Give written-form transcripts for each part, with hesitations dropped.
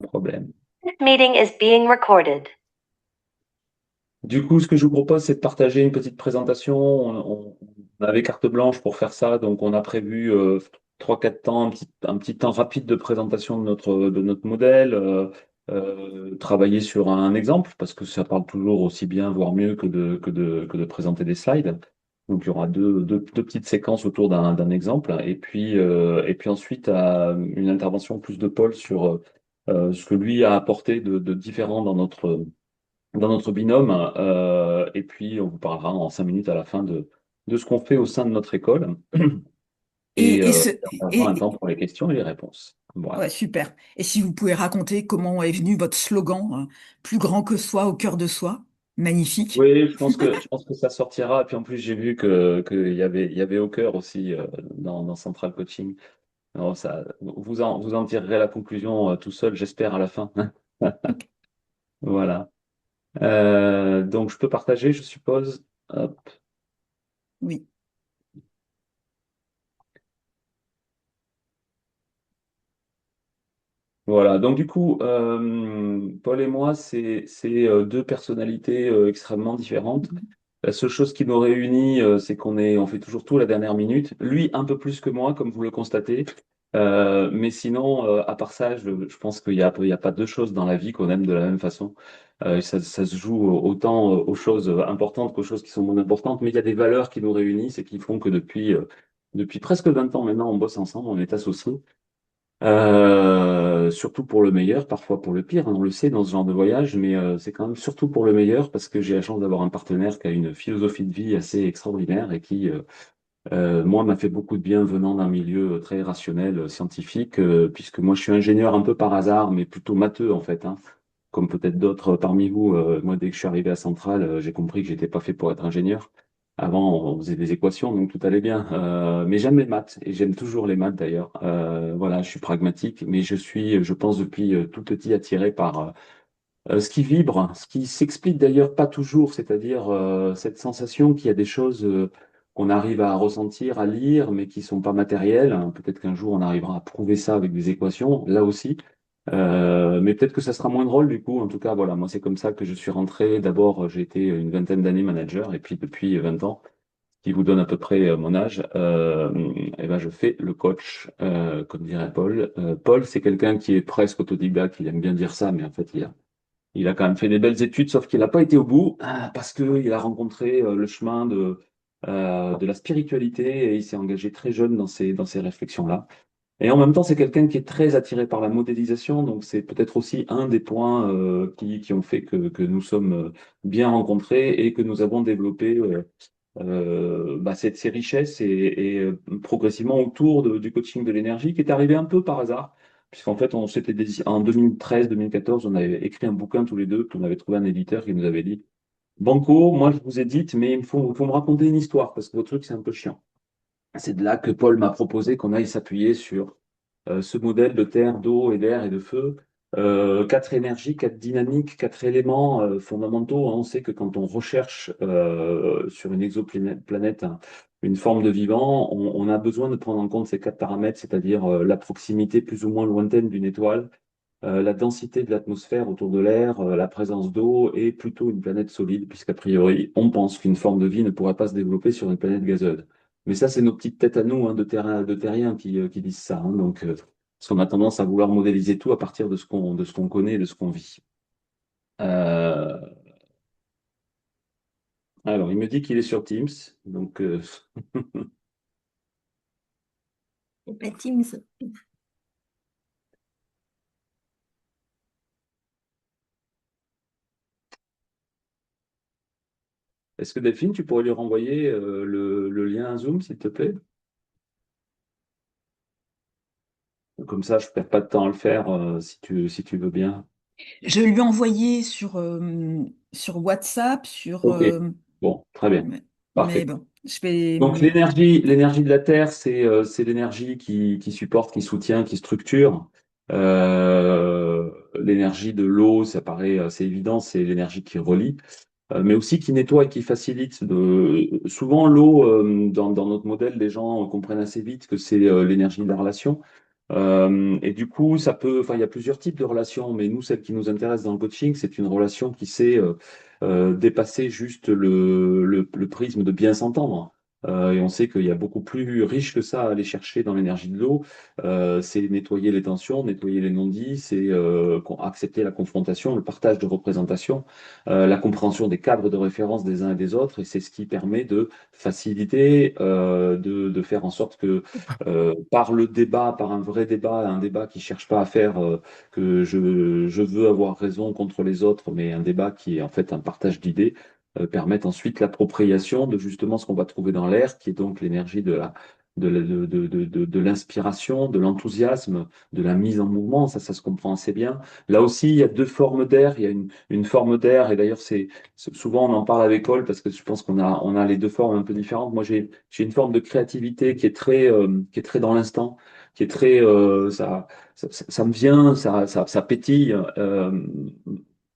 Problème. This meeting is being recorded. Du coup, ce que je vous propose, c'est de partager une petite présentation. On avait carte blanche pour faire ça, donc on a prévu 3-4 temps, un petit temps rapide de présentation de notre modèle, travailler sur un exemple, parce que ça parle toujours aussi bien, voire mieux que de présenter des slides. Donc il y aura deux petites séquences autour d'un exemple, et puis ensuite une intervention plus de Paul sur ce que lui a apporté de différent dans notre binôme. Et puis, on vous parlera en 5 minutes à la fin de ce qu'on fait au sein de notre école. Et, Et, et euh, ce, on aura un et, temps pour les questions et les réponses. ouais, Voilà. super. Et si vous pouvez raconter comment est venu votre slogan, plus grand que soi, au cœur de soi. Magnifique. Oui, je pense que ça sortira. Et puis en plus, j'ai vu qu'il y avait au cœur aussi dans Central Coaching. Alors, vous en tirerez la conclusion tout seul, j'espère, à la fin. Ok. Voilà. Donc, je peux partager, je suppose. Hop. Oui. Voilà, donc du coup, Paul et moi, c'est deux personnalités extrêmement différentes. Mhm. La seule chose qui nous réunit, c'est on fait toujours tout à la dernière minute. Lui, un peu plus que moi, comme vous le constatez. Mais sinon, à part ça, je pense qu'il y a pas deux choses dans la vie qu'on aime de la même façon. Ça se joue autant aux choses importantes qu'aux choses qui sont moins importantes, mais il y a des valeurs qui nous réunissent et qui font que depuis presque 20 ans maintenant, on bosse ensemble, on est associés. Surtout pour le meilleur, parfois pour le pire, hein, on le sait dans ce genre de voyage, mais c'est quand même surtout pour le meilleur parce que j'ai la chance d'avoir un partenaire qui a une philosophie de vie assez extraordinaire et qui, moi, m'a fait beaucoup de bien venant d'un milieu très rationnel, scientifique, puisque moi je suis ingénieur un peu par hasard, mais plutôt matheux en fait, hein. Comme peut-être d'autres parmi vous, moi dès que je suis arrivé à Centrale, j'ai compris que j'étais pas fait pour être ingénieur. Avant, on faisait des équations, donc tout allait bien. Mais j'aime les maths, et j'aime toujours les maths d'ailleurs. Voilà, je suis pragmatique, mais je pense depuis tout petit attiré par ce qui vibre, ce qui s'explique d'ailleurs pas toujours, c'est-à-dire cette sensation qu'il y a des choses qu'on arrive à ressentir, à lire, mais qui sont pas matérielles. Peut-être qu'un jour on arrivera à prouver ça avec des équations, là aussi. Mais peut-être que ça sera moins drôle du coup. En tout cas, voilà, moi c'est comme ça que je suis rentré. D'abord, j'ai été une vingtaine d'années manager, et puis depuis 20 ans, qui vous donne à peu près mon âge, et ben je fais le coach, comme dirait Paul. Paul, c'est quelqu'un qui est presque autodidacte, il aime bien dire ça, mais en fait, il a quand même fait des belles études, sauf qu'il n'a pas été au bout, parce qu'il a rencontré le chemin de la spiritualité et il s'est engagé très jeune dans ces réflexions-là. Et en même temps, c'est quelqu'un qui est très attiré par la modélisation, donc c'est peut-être aussi un des points qui ont fait que nous sommes bien rencontrés et que nous avons développé ces richesses et progressivement autour du coaching de l'énergie qui est arrivé un peu par hasard, puisqu'en fait, en 2013-2014, on avait écrit un bouquin tous les deux, qu'on avait trouvé un éditeur qui nous avait dit, Banco, moi je vous ai dit, mais il faut me raconter une histoire, parce que votre truc, c'est un peu chiant. C'est de là que Paul m'a proposé qu'on aille s'appuyer sur ce modèle de terre, d'eau et d'air et de feu. Quatre énergies, quatre dynamiques, quatre éléments fondamentaux, hein. On sait que quand on recherche sur une exoplanète une forme de vivant, on a besoin de prendre en compte ces quatre paramètres, c'est-à-dire la proximité plus ou moins lointaine d'une étoile, la densité de l'atmosphère autour de l'air, la présence d'eau et plutôt une planète solide, puisqu'a priori, on pense qu'une forme de vie ne pourrait pas se développer sur une planète gazeuse. Mais ça, c'est nos petites têtes à nous, hein, de terriens qui disent ça, hein. Donc, parce qu'on a tendance à vouloir modéliser tout à partir de ce qu'on connaît et de ce qu'on vit. Euh, alors, il me dit qu'il est sur Teams. Donc, Et pas Teams. est-ce que Delphine, tu pourrais lui renvoyer le lien Zoom, s'il te plaît? Comme ça, je ne perds pas de temps à le faire si tu veux bien. Je lui ai envoyé sur WhatsApp, Ok, bon, très bien, mais parfait. bon, je vais. Donc l'énergie de la Terre, c'est l'énergie qui supporte, qui soutient, qui structure. L'énergie de l'eau, ça paraît assez évident, c'est l'énergie qui relie, mais aussi qui nettoie et qui facilite. Souvent l'eau, dans notre modèle, les gens comprennent assez vite que c'est l'énergie de la relation. Et du coup, ça peut, enfin, il y a plusieurs types de relations, mais nous, celle qui nous intéresse dans le coaching, c'est une relation qui sait dépasser juste le prisme de bien s'entendre. Et on sait qu'il y a beaucoup plus riche que ça à aller chercher dans l'énergie de l'eau. C'est nettoyer les tensions, nettoyer les non-dits, c'est accepter la confrontation, le partage de représentations, la compréhension des cadres de référence des uns et des autres. Et c'est ce qui permet de faciliter, de faire en sorte que par le débat, par un vrai débat, un débat qui cherche pas à faire que je veux avoir raison contre les autres, mais un débat qui est en fait un partage d'idées, permettent ensuite l'appropriation de justement ce qu'on va trouver dans l'air, qui est donc l'énergie de l'inspiration, de l'enthousiasme, de la mise en mouvement. Ça se comprend assez bien. Là aussi, il y a deux formes d'air. Il y a une forme d'air, et d'ailleurs, souvent on en parle à l'école parce que je pense qu'on a les deux formes un peu différentes. Moi, j'ai une forme de créativité qui est très dans l'instant, qui est très, ça me vient, ça pétille.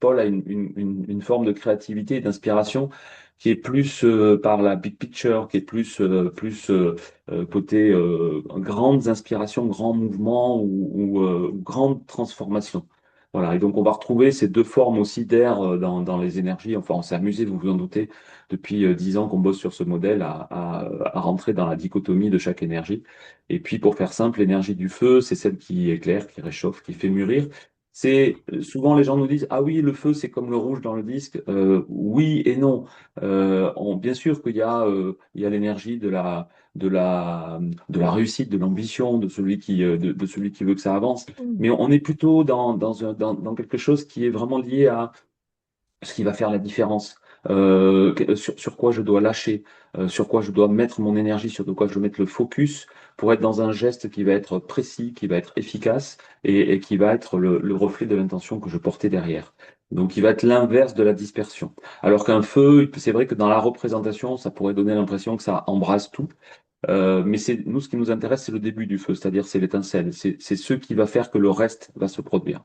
Paul a une forme de créativité et d'inspiration qui est plus par la big picture, qui est plus côté grandes inspirations, grands mouvements ou grandes transformations. Voilà, et donc on va retrouver ces deux formes aussi d'air dans les énergies. Enfin, on s'est amusé, vous vous en doutez, depuis 10 ans qu'on bosse sur ce modèle à rentrer dans la dichotomie de chaque énergie. Et puis, pour faire simple, l'énergie du feu, c'est celle qui éclaire, qui réchauffe, qui fait mûrir. C'est souvent les gens nous disent, ah oui, le feu, c'est comme le rouge dans le disque. Oui et non. Bien sûr qu'il y a l'énergie de la réussite, de l'ambition, de celui qui veut que ça avance. Mais on est plutôt dans quelque chose qui est vraiment lié à ce qui va faire la différence, sur quoi je dois lâcher, sur quoi je dois mettre mon énergie, sur de quoi je dois mettre le focus pour être dans un geste qui va être précis, qui va être efficace et qui va être le reflet de l'intention que je portais derrière. Donc, il va être l'inverse de la dispersion. Alors qu'un feu, c'est vrai que dans la représentation, ça pourrait donner l'impression que ça embrasse tout. Mais nous, ce qui nous intéresse, c'est le début du feu, c'est-à-dire c'est l'étincelle. C'est ce qui va faire que le reste va se produire.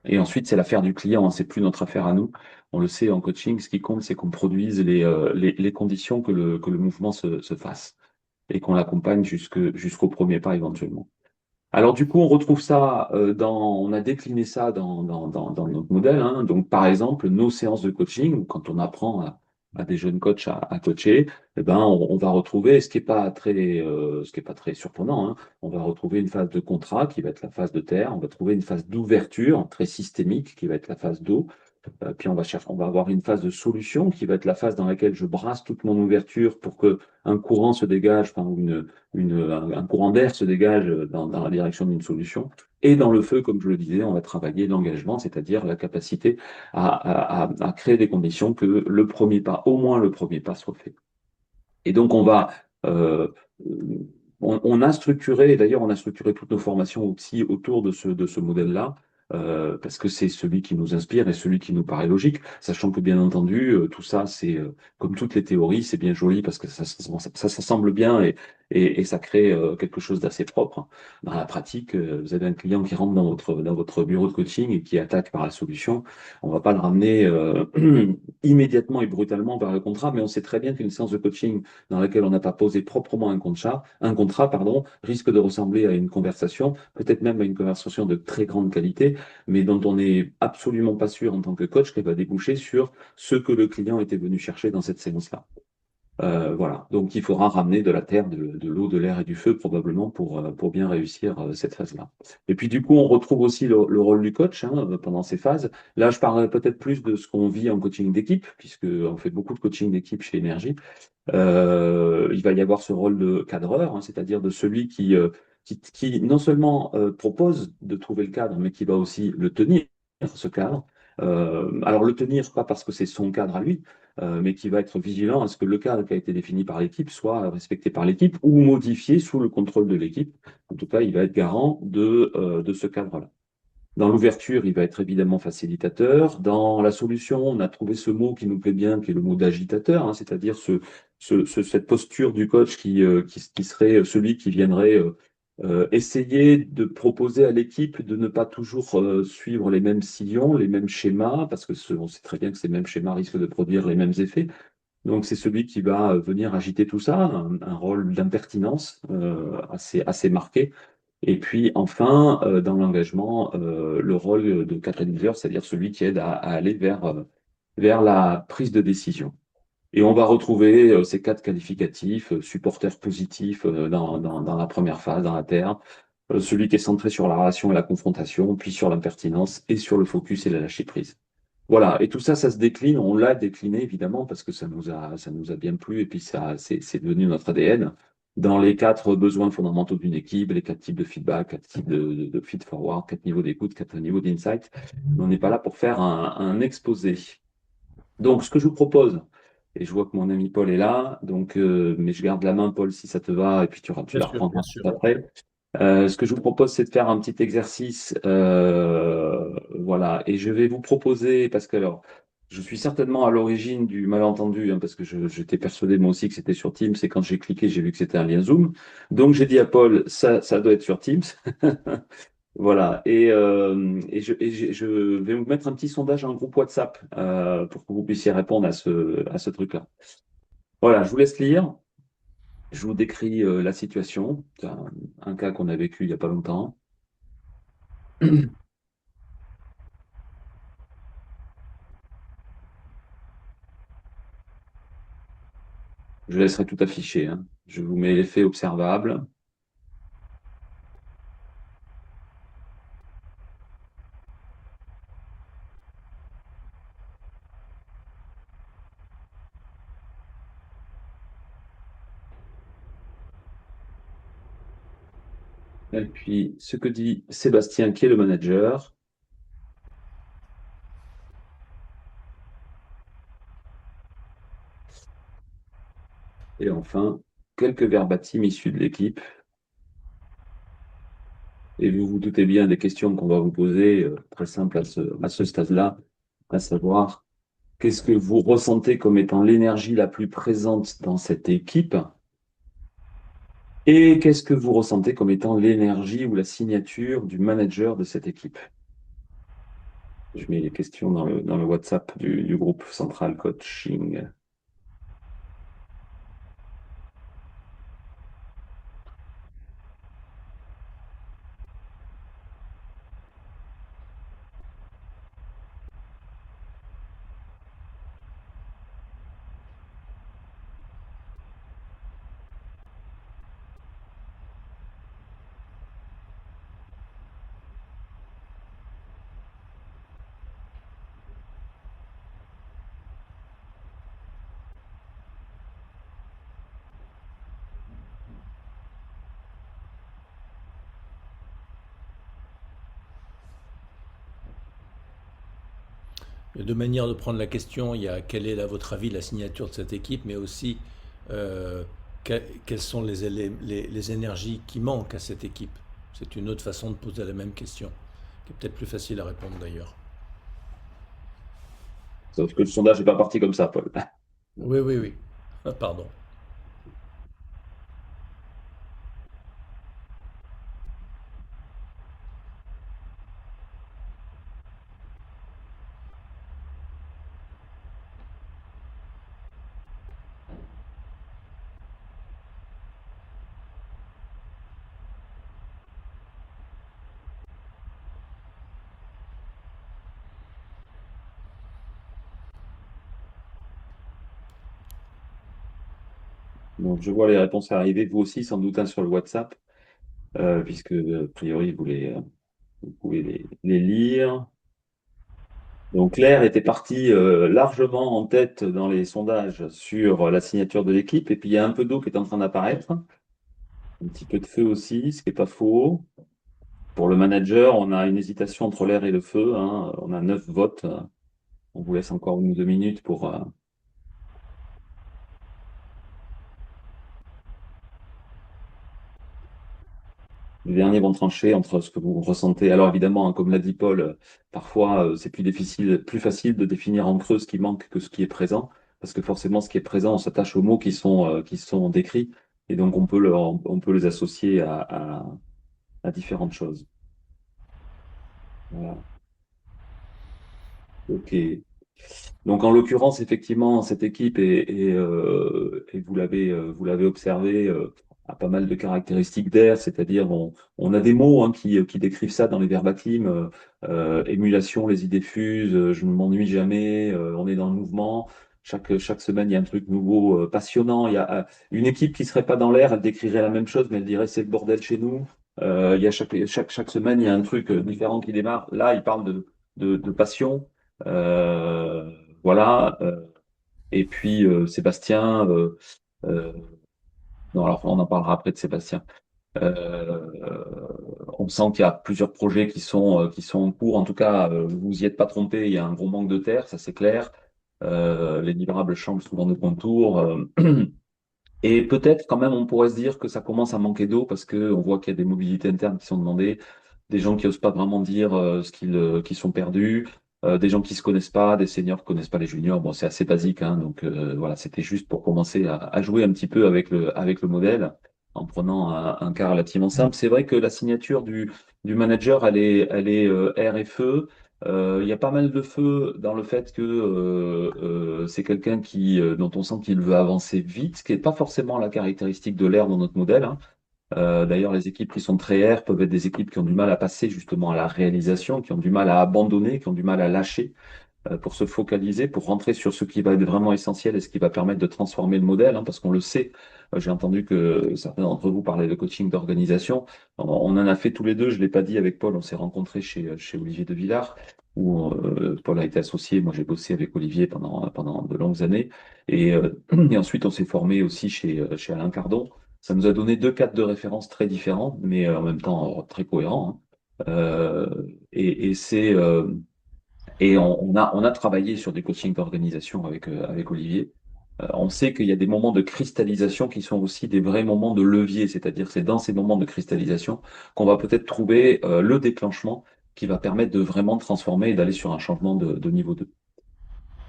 Et ensuite, c'est l'affaire du client, hein, c'est plus notre affaire à nous. On le sait en coaching, ce qui compte, c'est qu'on produise les conditions que le mouvement se fasse et qu'on l'accompagne jusqu'au premier pas éventuellement. Alors du coup, on retrouve ça on a décliné ça dans notre modèle, hein. Donc par exemple, nos séances de coaching, où quand on apprend à des jeunes coachs à coacher, eh ben, on va retrouver ce qui est pas très surprenant, hein. On va retrouver une phase de contrat qui va être la phase de terre. On va trouver une phase d'ouverture très systémique qui va être la phase d'eau. Puis on va avoir une phase de solution qui va être la phase dans laquelle je brasse toute mon ouverture pour que un courant se dégage, enfin, un courant d'air se dégage dans la direction d'une solution. Et dans le feu, comme je le disais, on va travailler l'engagement, c'est-à-dire la capacité à créer des conditions que le premier pas, au moins le premier pas, soit fait. Et donc, euh, on a structuré, et d'ailleurs, on a structuré toutes nos formations aussi autour de ce modèle-là, parce que c'est celui qui nous inspire et celui qui nous paraît logique, sachant que, bien entendu, tout ça, c'est comme toutes les théories, c'est bien joli parce que ça s'assemble bien et ça crée quelque chose d'assez propre. Dans la pratique, vous avez un client qui rentre dans votre bureau de coaching et qui attaque par la solution. On va pas le ramener immédiatement et brutalement vers le contrat, mais on sait très bien qu'une séance de coaching dans laquelle on n'a pas posé proprement un contrat, pardon, risque de ressembler à une conversation, peut-être même à une conversation de très grande qualité, mais dont on n'est absolument pas sûr en tant que coach qu'elle va déboucher sur ce que le client était venu chercher dans cette séance-là. Voilà, donc il faudra ramener de la terre, de l'eau, de l'air et du feu probablement pour bien réussir cette phase-là. Et puis du coup, on retrouve aussi le rôle du coach, hein, pendant ces phases. Là, je parlerai peut-être plus de ce qu'on vit en coaching d'équipe, puisque on fait beaucoup de coaching d'équipe chez Énergie. Il va y avoir ce rôle de cadreur, hein, c'est-à-dire de celui qui non seulement propose de trouver le cadre, mais qui va aussi le tenir, ce cadre. Alors le tenir, pas parce que c'est son cadre à lui, mais qui va être vigilant à ce que le cadre qui a été défini par l'équipe soit respecté par l'équipe ou modifié sous le contrôle de l'équipe. En tout cas, il va être garant de ce cadre-là. Dans l'ouverture, il va être évidemment facilitateur. Dans la solution, on a trouvé ce mot qui nous plaît bien, qui est le mot d'agitateur, hein, c'est-à-dire cette posture du coach qui serait celui qui viendrait essayer de proposer à l'équipe de ne pas toujours suivre les mêmes sillons, les mêmes schémas, parce que on sait très bien que ces mêmes schémas risquent de produire les mêmes effets. Donc c'est celui qui va venir agiter tout ça, un rôle d'impertinence assez marqué Et puis enfin, dans l'engagement, le rôle de catalyseur, c'est-à-dire celui qui aide à aller vers la prise de décision. Et on va retrouver ces quatre qualificatifs, supporter positif dans la première phase, dans la terre, celui qui est centré sur la relation et la confrontation, puis sur l'impertinence et sur le focus et la lâcher prise. Voilà, et tout ça, ça se décline, on l'a décliné évidemment parce que ça nous a bien plu et puis ça, c'est devenu notre ADN dans les quatre besoins fondamentaux d'une équipe, les quatre types de feedback, quatre types de feed-forward, quatre niveaux d'écoute, quatre niveaux d'insight. Mais on n'est pas là pour faire un exposé. Donc, ce que je vous propose, et je vois que mon ami Paul est là, donc, mais je garde la main, Paul, si ça te va, et puis tu Bien la sûr, reprendras bien juste sûr. après. Ce que je vous propose, c'est de faire un petit exercice, voilà, et je vais vous proposer, parce que alors, je suis certainement à l'origine du malentendu, hein, parce que j'étais persuadé moi aussi que c'était sur Teams, et quand j'ai cliqué, j'ai vu que c'était un lien Zoom. Donc j'ai dit à Paul, ça doit être sur Teams. Voilà, je vais vous mettre un petit sondage en groupe WhatsApp pour que vous puissiez répondre à ce truc-là. Voilà, je vous laisse lire. Je vous décris la situation. C'est un cas qu'on a vécu il n'y a pas longtemps. Je laisserai tout afficher, hein. Je vous mets les faits observables. Et puis, ce que dit Sébastien, qui est le manager. Et enfin, quelques verbatim issus de l'équipe. Et vous vous doutez bien des questions qu'on va vous poser, très simples à ce stade-là, à savoir, qu'est-ce que vous ressentez comme étant l'énergie la plus présente dans cette équipe? Et qu'est-ce que vous ressentez comme étant l'énergie ou la signature du manager de cette équipe? Je mets les questions dans le WhatsApp du groupe Central Coaching. Il y a deux manières de prendre la question. Il y a quelle est, à votre avis, la signature de cette équipe, mais aussi euh, quelles sont les énergies qui manquent à cette équipe. C'est une autre façon de poser la même question, qui est peut-être plus facile à répondre d'ailleurs. Sauf que le sondage n'est pas parti comme ça, Paul. Oui, oui, oui. Ah, pardon. Donc, je vois les réponses arriver, vous aussi, sans doute, hein, sur le WhatsApp, puisque, a priori, vous pouvez les lire. Donc Claire était partie largement en tête dans les sondages sur la signature de l'équipe. Et puis il y a un peu d'eau qui est en train d'apparaître, un petit peu de feu aussi, ce qui n'est pas faux. Pour le manager, on a une hésitation entre l'air et le feu, hein. On a 9 votes. On vous laisse encore 1 ou 2 minutes pour les derniers vont trancher entre ce que vous ressentez. Alors évidemment, hein, comme l'a dit Paul, parfois c'est plus facile de définir en creux ce qui manque que ce qui est présent, parce que forcément, ce qui est présent, on s'attache aux mots qui sont décrits, et donc on peut les associer à différentes choses. Voilà. Ok. Donc en l'occurrence, effectivement, cette équipe et vous l'avez observé, a pas mal de caractéristiques d'air, c'est-à-dire on a des mots hein, qui décrivent ça dans les verbatims, émulation, les idées fusent, je ne m'ennuie jamais, on est dans le mouvement. Chaque semaine, il y a un truc nouveau, passionnant. Il y a une équipe qui serait pas dans l'air, elle décrirait la même chose, mais elle dirait c'est le bordel chez nous. Il y a chaque semaine, il y a un truc différent qui démarre. Là, il parle de passion. Euh, voilà. Et puis Sébastien, euh, non, alors on en parlera après de Sébastien. Euh, on sent qu'il y a plusieurs projets qui sont en cours. En tout cas, vous y êtes pas trompé, il y a un gros manque de terre, ça c'est clair. Les livrables changent souvent de contour. Et peut-être quand même, on pourrait se dire que ça commence à manquer d'eau parce que on voit qu'il y a des mobilités internes qui sont demandées, des gens qui osent pas vraiment dire qui sont perdus, des gens qui se connaissent pas, des seniors qui connaissent pas les juniors. Bon, c'est assez basique, hein, donc voilà, c'était juste pour commencer à jouer un petit peu avec le modèle en prenant un cas relativement simple. C'est vrai que la signature du manager, elle est R et feu. Il y a pas mal de feu dans le fait que c'est quelqu'un dont on sent qu'il veut avancer vite, ce qui n'est pas forcément la caractéristique de l'air dans notre modèle, hein. D'ailleurs, les équipes qui sont très R peuvent être des équipes qui ont du mal à passer justement à la réalisation, qui ont du mal à abandonner, qui ont du mal à lâcher pour se focaliser, pour rentrer sur ce qui va être vraiment essentiel et ce qui va permettre de transformer le modèle, hein, parce qu'on le sait. J'ai entendu que certains d'entre vous parlaient de coaching d'organisation. On en a fait tous les deux, je l'ai pas dit avec Paul, on s'est rencontrés chez Olivier de Villars, où Paul a été associé, moi j'ai bossé avec Olivier pendant de longues années, et, et ensuite on s'est formé aussi chez Alain Cardon. Ça nous a donné deux cadres de référence très différents, mais en même temps très cohérents, hein. Et c'est et on a travaillé sur des coachings d'organisation avec Olivier. On sait qu'il y a des moments de cristallisation qui sont aussi des vrais moments de levier, c'est-à-dire que c'est dans ces moments de cristallisation qu'on va peut-être trouver le déclenchement qui va permettre de vraiment transformer et d'aller sur un changement de niveau 2.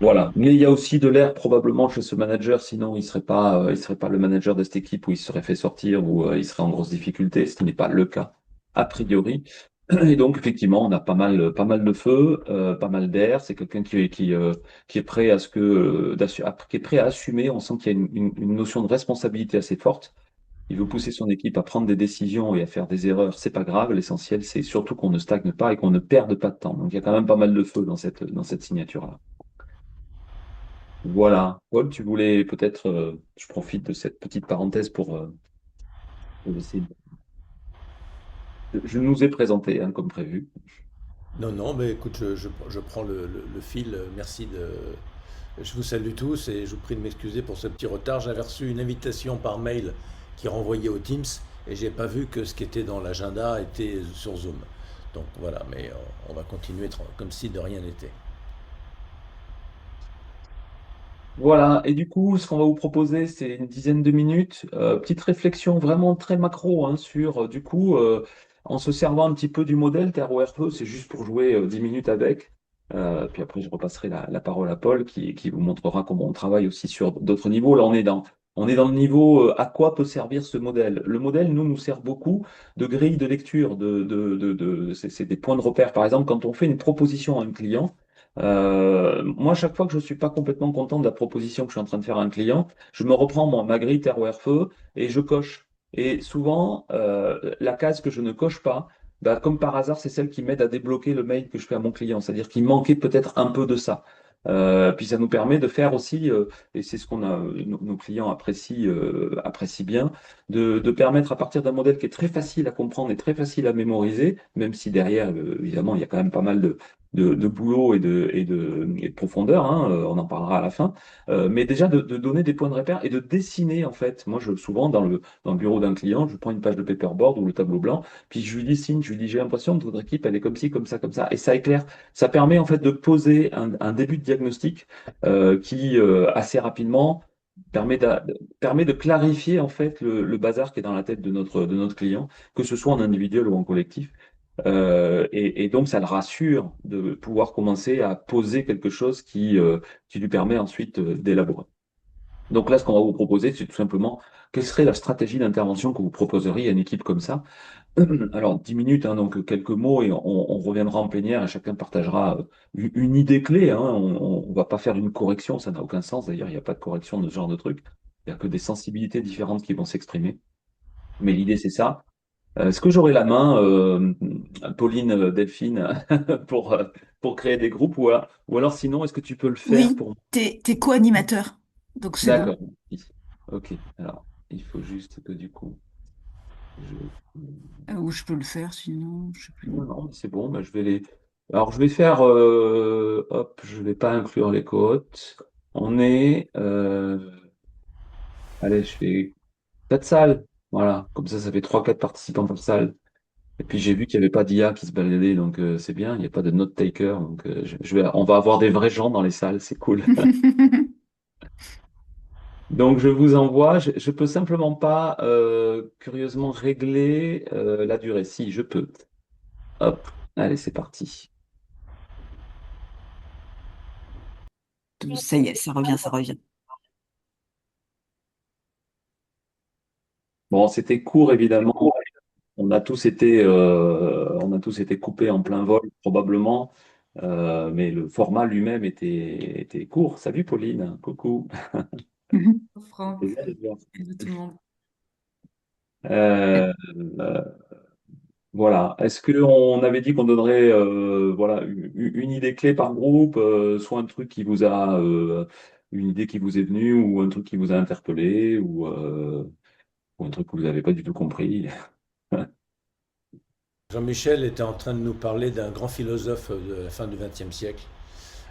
Voilà. Mais il y a aussi de l'air probablement chez ce manager, sinon il serait pas le manager de cette équipe où il serait fait sortir ou il serait en grosse difficulté, ce qui n'est pas le cas a priori. Et donc effectivement, on a pas mal de feu, pas mal d'air. C'est quelqu'un qui est prêt à ce que, qui est prêt à assumer. On sent qu'il y a une notion de responsabilité assez forte. Il veut pousser son équipe à prendre des décisions et à faire des erreurs. C'est pas grave. L'essentiel, c'est surtout qu'on ne stagne pas et qu'on ne perde pas de temps. Donc il y a quand même pas mal de feu dans cette signature-là. Voilà. Paul, tu voulais peut-être, je profite de cette petite parenthèse pour essayer je nous ai présenté, hein, comme prévu. Non, non, mais écoute, je prends le fil. Merci de. Je vous salue tous et je vous prie de m'excuser pour ce petit retard. J'avais reçu une invitation par mail qui renvoyait au Teams et j'ai pas vu que ce qui était dans l'agenda était sur Zoom. Donc voilà, mais on va continuer comme si de rien n'était. Voilà, et du coup, ce qu'on va vous proposer, c'est une dizaine de minutes, petite réflexion vraiment très macro hein, sur, en se servant un petit peu du modèle Terre RPE, c'est juste pour jouer 10 minutes avec. Puis après, je repasserai la parole à Paul qui vous montrera comment on travaille aussi sur d'autres niveaux. Là, on est dans le niveau à quoi peut servir ce modèle. Le modèle, nous sert beaucoup de grille de lecture, c'est des points de repère. Par exemple, quand on fait une proposition à un client, moi, chaque fois que je suis pas complètement content de la proposition que je suis en train de faire à un client, je me reprends ma grille terre ou feu et je coche. Et souvent, la case que je ne coche pas, bah, comme par hasard, c'est celle qui m'aide à débloquer le mail que je fais à mon client. C'est-à-dire qu'il manquait peut-être un peu de ça. Puis ça nous permet de faire aussi, et c'est ce qu'on a, nos clients apprécient bien, de permettre à partir d'un modèle qui est très facile à comprendre et très facile à mémoriser, même si derrière, évidemment, il y a quand même pas mal de boulot et de profondeur, hein, on en parlera à la fin, mais déjà de donner des points de repère et de dessiner en fait. Moi, souvent dans le bureau d'un client, je prends une page de paperboard ou le tableau blanc, puis je lui dessine, je lui dis j'ai l'impression que votre équipe elle est comme ci, comme ça, et ça éclaire. Ça permet en fait de poser un début de diagnostic qui assez rapidement permet de clarifier en fait le bazar qui est dans la tête de notre client, que ce soit en individuel ou en collectif. Et donc, ça le rassure de pouvoir commencer à poser quelque chose qui lui permet ensuite d'élaborer. Donc là, ce qu'on va vous proposer, c'est tout simplement quelle serait la stratégie d'intervention que vous proposeriez à une équipe comme ça. Alors, 10 minutes, hein, donc quelques mots, et on reviendra en plénière et chacun partagera une idée clé, hein. On va pas faire une correction, ça n'a aucun sens. D'ailleurs, il n'y a pas de correction de ce genre de truc. Il n'y a que des sensibilités différentes qui vont s'exprimer. Mais l'idée, c'est ça. Est-ce que j'aurai la main, Pauline, Delphine, pour, euh, pour créer des groupes ou alors sinon, est-ce que tu peux le faire Oui, pour moi? t'es co-animateur, donc c'est bon. D'accord. Ok. Alors, il faut juste que du coup, je... Ou je peux le faire, sinon, je sais plus. Non, non, mais c'est bon. Bah, je vais les... Alors, je vais faire... hop, je vais pas inclure les côtes. On est... allez, je fais 4 salles. Voilà. Comme ça fait 3 4 participants par salle. Et puis j'ai vu qu'il n'y avait pas d'IA qui se baladait, donc c'est bien, il n'y a pas de note taker, donc on va avoir des vrais gens dans les salles, c'est cool. Donc je vous envoie, je peux simplement pas curieusement régler la durée. Si, je peux. Hop, allez, c'est parti. Ça y est, ça revient, ça revient. Bon, c'était court évidemment. On a tous été coupés en plein vol probablement, mais le format lui-même était court. Salut Pauline, coucou. Franck, Plaisir de te voir. hello tout le monde. Euh, euh, Voilà. Est-ce qu'on avait dit qu'on donnerait voilà, une idée clé par groupe, soit un truc qui vous a une idée qui vous est venue, ou un truc qui vous a interpellé, ou un truc que vous n'avez pas du tout compris. Jean-Michel était en train de nous parler d'un grand philosophe de la fin du XXe siècle.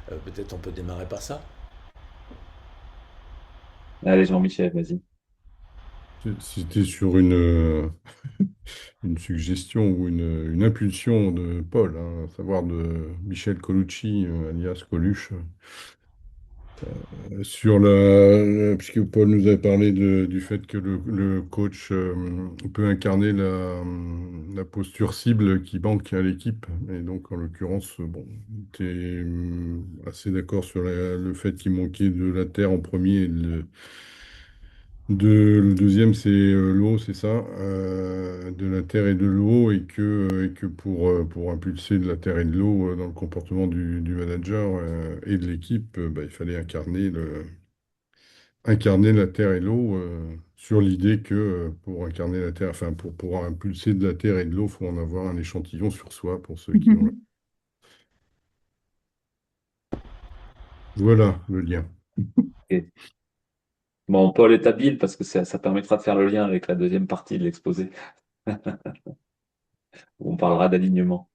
Peut-être on peut démarrer par ça. Allez, Jean-Michel, vas-y. C'était sur une suggestion ou une impulsion de Paul, hein, à savoir de Michel Colucci, alias Coluche, puisque Paul nous avait parlé du fait que le coach peut incarner la posture cible qui manque à l'équipe. Et donc, en l'occurrence, bon, tu es assez d'accord sur le fait qu'il manquait de la terre en premier et le deuxième, c'est l'eau, c'est ça, de la terre et de l'eau, et que pour impulser de la terre et de l'eau dans le comportement du manager et de l'équipe, bah, il fallait incarner la terre et l'eau sur l'idée que pour incarner la terre, enfin pour pouvoir impulser de la terre et de l'eau, il faut en avoir un échantillon sur soi pour ceux qui ont la... Voilà le lien. Ok. Bon, Paul est habile parce que ça permettra de faire le lien avec la deuxième partie de l'exposé, où on parlera d'alignement.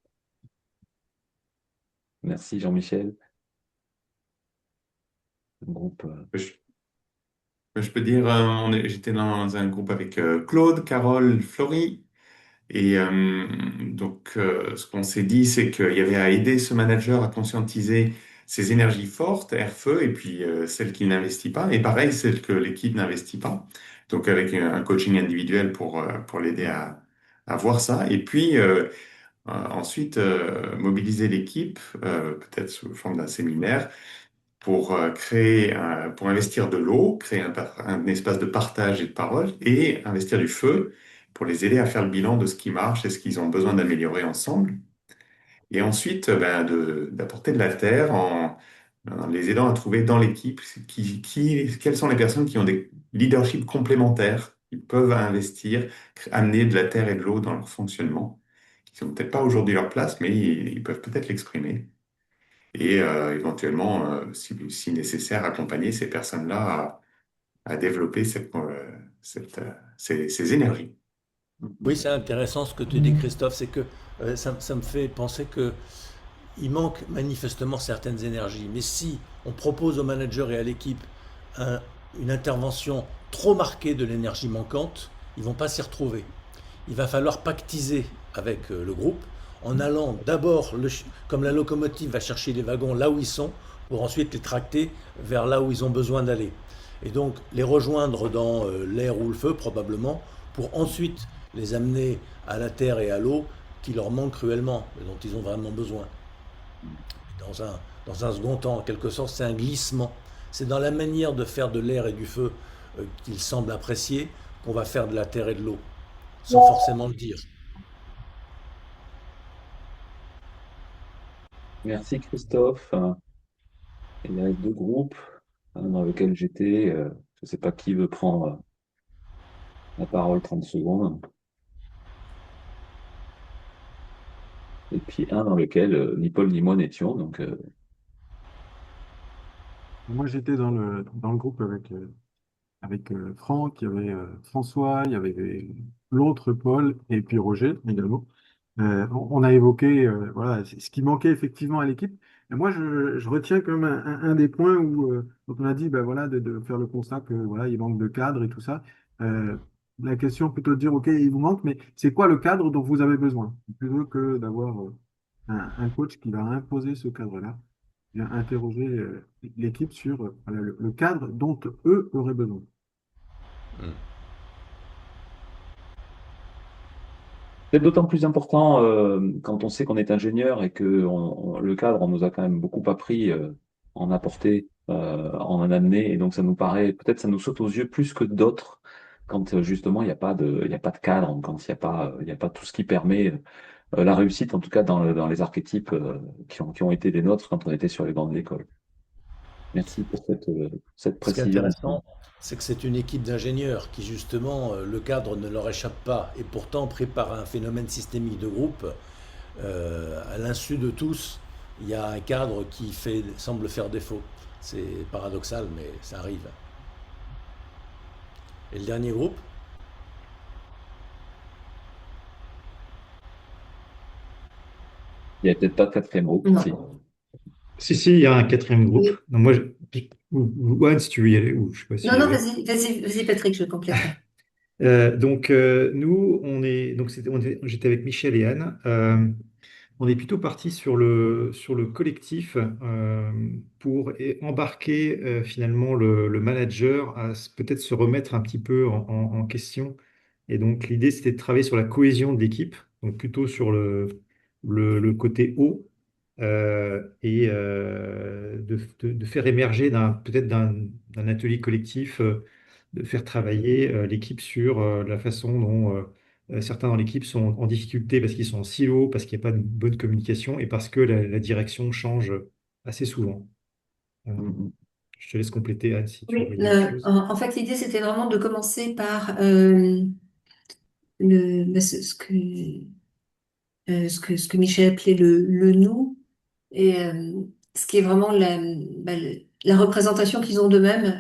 Merci, Jean-Michel. Groupe. Je, je peux dire, j'étais dans un groupe avec Claude, Carole, Florie. Et ce qu'on s'est dit, c'est qu'il y avait à aider ce manager à conscientiser ses énergies fortes, air-feu, et puis celles qu'il n'investit pas, et pareil, celles que l'équipe n'investit pas. Donc avec un coaching individuel pour l'aider à voir ça. Et puis ensuite, mobiliser l'équipe, peut-être sous forme d'un séminaire, pour pour investir de l'eau, créer un espace de partage et de parole, et investir du feu pour les aider à faire le bilan de ce qui marche et ce qu'ils ont besoin d'améliorer ensemble. Et ensuite, d'apporter de la terre en les aidant à trouver dans l'équipe quelles sont les personnes qui ont des leaderships complémentaires, qui peuvent investir, amener de la terre et de l'eau dans leur fonctionnement, qui n'ont peut-être pas aujourd'hui leur place, mais ils peuvent peut-être l'exprimer et éventuellement, si nécessaire, accompagner ces personnes-là à développer ces énergies. Oui, c'est intéressant ce que tu dis, Christophe, c'est que ça me fait penser que il manque manifestement certaines énergies. Mais si on propose au manager et à l'équipe un- une intervention trop marquée de l'énergie manquante, ils vont pas s'y retrouver. Il va falloir pactiser avec le groupe en allant d'abord, comme la locomotive va chercher les wagons là où ils sont, pour ensuite les tracter vers là où ils ont besoin d'aller. Et donc les rejoindre dans l'air ou le feu probablement, pour ensuite les amener à la terre et à l'eau qui leur manquent cruellement, et dont ils ont vraiment besoin. Dans un second temps, en quelque sorte, c'est un glissement. C'est dans la manière de faire de l'air et du feu qu'ils semblent apprécier qu'on va faire de la terre et de l'eau, sans forcément le dire. Merci, Christophe. Il y a deux groupes dans lesquels j'étais. Je ne sais pas qui veut prendre. la parole 30 secondes. Et puis un dans lequel ni Paul ni moi n'étions. Donc, Moi, j'étais dans le groupe avec Franck, il y avait François, il y avait l'autre Paul et puis Roger également. On a évoqué voilà, ce qui manquait effectivement à l'équipe. Et moi, je retiens quand même un des points où donc on a dit ben, voilà, de faire le constat que voilà, il manque de cadre et tout ça. Euh, la question plutôt de dire, OK, il vous manque, mais c'est quoi le cadre dont vous avez besoin? Plutôt que d'avoir un coach qui va imposer ce cadre-là, bien interroger l'équipe sur voilà, le cadre dont eux auraient besoin. Hmm. c'est d'autant plus important quand on sait qu'on est ingénieur et que le cadre, on nous a quand même beaucoup appris, en apporté, en en amené, et donc ça nous paraît, peut-être ça nous saute aux yeux plus que d'autres quand justement il y a pas de cadre, quand il y a pas tout ce qui permet la réussite, en tout cas dans les archétypes qui ont été les nôtres quand on était sur les bancs de l'école. Merci pour cette Ce qui est précision. intéressant, c'est que c'est une équipe d'ingénieurs qui, justement, le cadre ne leur échappe pas et pourtant prépare un phénomène systémique de groupe. À l'insu de tous, il y a un cadre qui semble faire défaut. C'est paradoxal, mais ça arrive. Et le dernier groupe? Il n'y a peut-être pas de quatrième groupe. Si. Non. Si, il y a un quatrième groupe. Oui. Non, moi, ou Anne, si tu veux y aller, ou je sais pas si Non, j'y non, vais. vas-y, Patrick, je compléterai. Nous, j'étais avec Michel et Anne. On est plutôt parti sur le collectif pour embarquer finalement le manager à peut-être se remettre un petit peu en question. Et donc l'idée, c'était de travailler sur la cohésion de l'équipe, donc plutôt sur le côté haut, et de faire émerger peut-être d'un atelier collectif, de faire travailler l'équipe sur la façon dont certains dans l'équipe sont en difficulté parce qu'ils sont en silo, parce qu'il n'y a pas de bonne communication et parce que la direction change assez souvent. Euh, Mm, je te laisse compléter, Anne, si tu Oui, voyais autre chose. en fait, l'idée, c'était vraiment de commencer par ce que Michel appelait le nous, et ce qui est vraiment la représentation qu'ils ont d'eux-mêmes,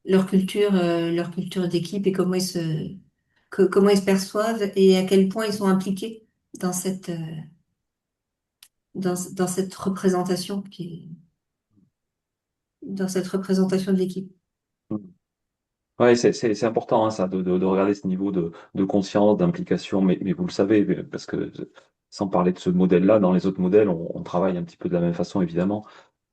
leur culture d'équipe et comment ils se perçoivent et à quel point ils sont impliqués dans dans cette représentation dans cette représentation de l'équipe. mm. Ouais, c'est important hein, ça, de regarder ce niveau de conscience, d'implication, mais vous le savez, parce que sans parler de ce modèle-là, dans les autres modèles, on travaille un petit peu de la même façon, évidemment.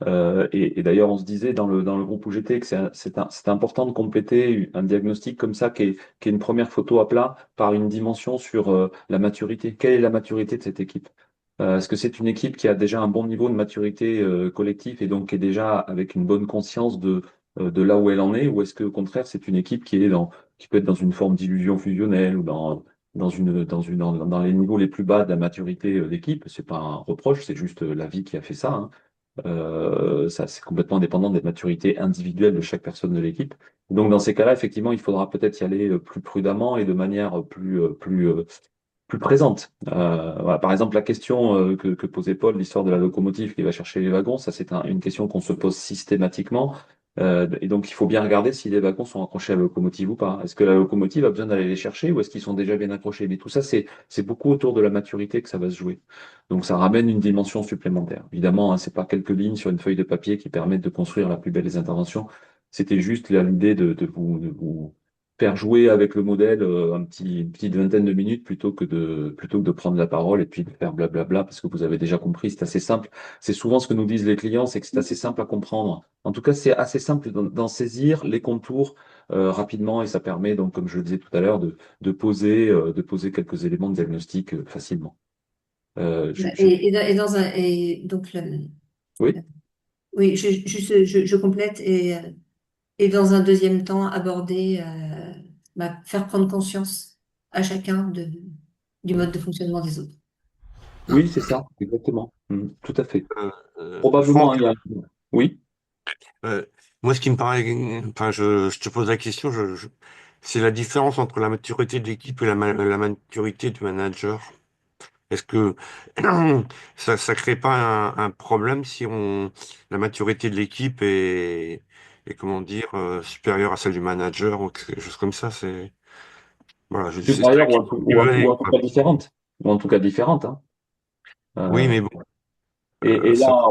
Et d'ailleurs, on se disait dans le groupe où j'étais que c'est important de compléter un diagnostic comme ça, qui est une première photo à plat, par une dimension sur la maturité. Quelle est la maturité de cette équipe? Est-ce que c'est une équipe qui a déjà un bon niveau de maturité collective et donc qui est déjà avec une bonne conscience de là où elle en est, ou est-ce que au contraire c'est une équipe qui peut être dans une forme d'illusion fusionnelle ou dans les niveaux les plus bas de la maturité d'équipe? C'est pas un reproche, c'est juste la vie qui a fait ça, hein. Ça, c'est complètement indépendant des maturités individuelles de chaque personne de l'équipe. Donc, dans ces cas-là, effectivement, il faudra peut-être y aller plus prudemment et de manière plus présente. Voilà. Par exemple, la question que posait Paul, l'histoire de la locomotive qui va chercher les wagons, ça c'est une question qu'on se pose systématiquement. Et donc, il faut bien regarder si les wagons sont accrochés à la locomotive ou pas. Est-ce que la locomotive a besoin d'aller les chercher ou est-ce qu'ils sont déjà bien accrochés? Mais tout ça, c'est beaucoup autour de la maturité que ça va se jouer. Donc, ça ramène une dimension supplémentaire. Évidemment, hein, c'est pas quelques lignes sur une feuille de papier qui permettent de construire la plus belle des interventions. C'était juste là l'idée de vous faire jouer avec le modèle une petite vingtaine de minutes plutôt que de prendre la parole et puis de faire blablabla parce que vous avez déjà compris, c'est assez simple. C'est souvent ce que nous disent les clients, c'est que c'est assez simple à comprendre. En tout cas, c'est assez simple d'en saisir les contours rapidement et ça permet donc, comme je le disais tout à l'heure, de poser quelques éléments de diagnostic facilement. Et dans et donc, Oui. oui, je complète et dans un deuxième temps, aborder, faire prendre conscience à chacun du mode de fonctionnement des autres. Oui, c'est ça, exactement. Tout à fait. Probablement, hein, Franck, Oui. moi, ce qui me paraît, enfin, je te pose la question, c'est la différence entre la maturité de l'équipe et la maturité du manager. Est-ce que ça crée pas un problème si la maturité de l'équipe est comment dire, supérieure à celle du manager ou quelque chose comme ça, voilà, c'est ça Supérieure qui me ou venait, en tout quoi. cas différente. Ou en tout cas différente, hein. Oui, Euh, mais bon, et ça, là,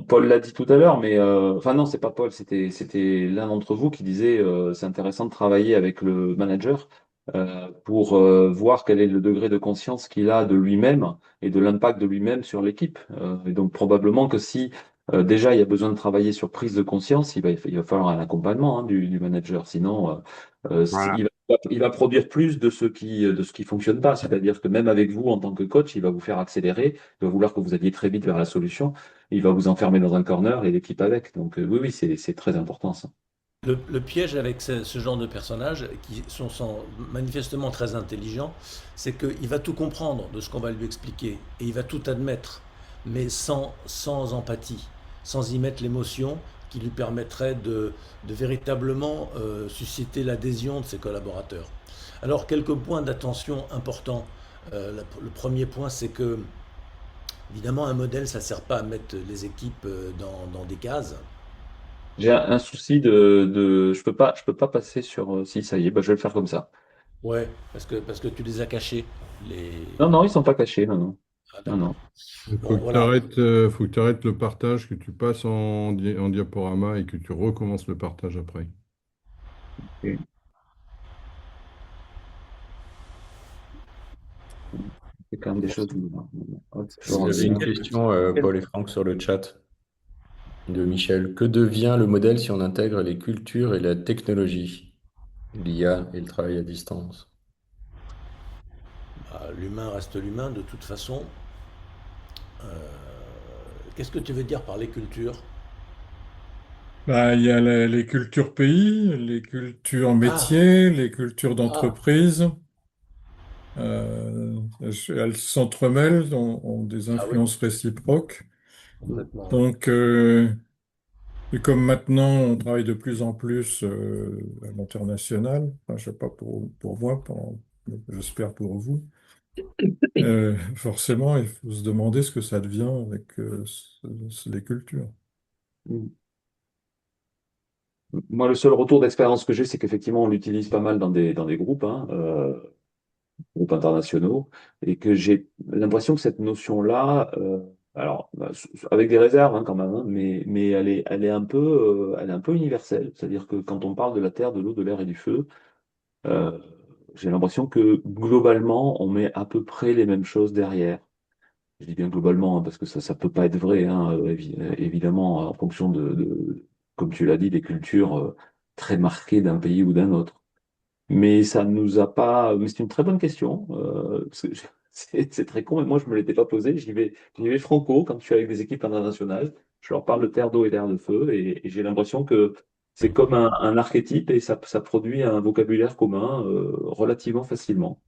Paul l'a dit tout à l'heure, mais enfin non, c'est pas Paul, c'était l'un d'entre vous qui disait c'est intéressant de travailler avec le manager pour voir quel est le degré de conscience qu'il a de lui-même et de l'impact de lui-même sur l'équipe. Et donc probablement que si déjà il y a besoin de travailler sur prise de conscience, il va falloir un accompagnement, hein, du manager. Sinon, voilà. il va produire plus de ce qui fonctionne pas. C'est-à-dire que même avec vous en tant que coach, il va vous faire accélérer, il va vouloir que vous alliez très vite vers la solution. Il va vous enfermer dans un corner et l'équipe avec. Donc oui, oui, c'est très important ça. Le piège avec ce genre de personnages, qui sont manifestement très intelligents, c'est qu'il va tout comprendre de ce qu'on va lui expliquer et il va tout admettre, mais sans empathie, sans y mettre l'émotion qui lui permettrait de véritablement susciter l'adhésion de ses collaborateurs. Alors, quelques points d'attention importants. Le premier point, c'est que, évidemment, un modèle, ça ne sert pas à mettre les équipes dans des cases. J'ai un souci je peux pas passer sur, si ça y est, bah, je vais le faire comme ça. Ouais, parce que tu les as cachés. Les... Non, non, ils sont pas cachés, non, non. Ah, Non, d'accord. non. Il Bon, voilà. faut que tu arrêtes le partage, que tu passes en diaporama et que tu recommences le partage après. Et- C'est quand même des choses. Hop, je C'est J'avais une reviens. question, Paul et Franck, sur le chat de Michel. Que devient le modèle si on intègre les cultures et la technologie, l'IA et le travail à distance? Bah, l'humain reste l'humain de toute façon. Euh, Qu'est-ce que tu veux dire par les cultures? Bah, il y a les cultures pays, les cultures Ah, métiers, les cultures ah, d'entreprise. Elles s'entremêlent, ont des ah oui, influences réciproques. complètement, oui. Donc, et comme maintenant on travaille de plus en plus à l'international, enfin, je sais pas pour moi, j'espère pour vous, forcément il faut se demander ce que ça devient avec les cultures. Moi, le seul retour d'expérience que j'ai, c'est qu'effectivement, on l'utilise pas mal dans des groupes, hein, groupes internationaux, et que j'ai l'impression que cette notion-là, alors, bah, avec des réserves, hein, quand même, hein, mais elle est un peu universelle. C'est-à-dire que quand on parle de la terre, de l'eau, de l'air et du feu, euh, j'ai l'impression que globalement, on met à peu près les mêmes choses derrière. Je dis bien globalement, hein, parce que ça peut pas être vrai, hein, évidemment, en fonction comme tu l'as dit, des cultures très marquées d'un pays ou d'un autre. Mais ça nous a pas. Mais c'est une très bonne question. Parce que c'est très con, mais moi je me l'étais pas posé. J'y vais franco quand je suis avec des équipes internationales. Je leur parle de terre d'eau et d'air de feu, et j'ai l'impression que c'est comme un archétype et ça produit un vocabulaire commun relativement facilement.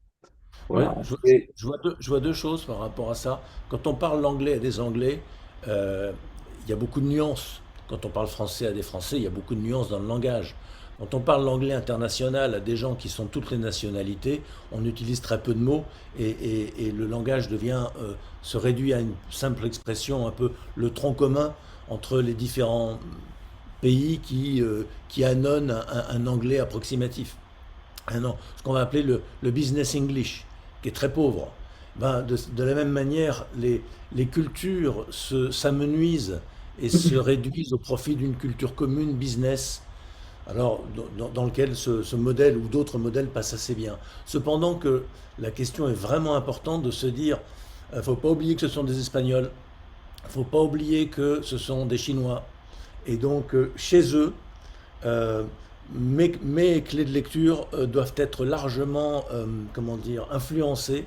Ouais, Voilà. je vois deux choses par rapport à ça. Quand on parle l'anglais à des Anglais, euh, il y a beaucoup de nuances. Quand on parle français à des Français, il y a beaucoup de nuances dans le langage. Quand on parle l'anglais international à des gens qui sont toutes les nationalités, on utilise très peu de mots et le langage se réduit à une simple expression, un peu le tronc commun entre les différents pays qui annonnent un anglais approximatif. Ah non, ce qu'on va appeler le business English, qui est très pauvre. Ben, de la même manière, les cultures s'amenuisent et se réduisent au profit d'une culture commune business, alors dans lequel ce modèle ou d'autres modèles passent assez bien. Cependant que la question est vraiment importante de se dire, il ne faut pas oublier que ce sont des Espagnols, il ne faut pas oublier que ce sont des Chinois, et donc chez eux, euh, mes clés de lecture doivent être largement, comment dire, influencées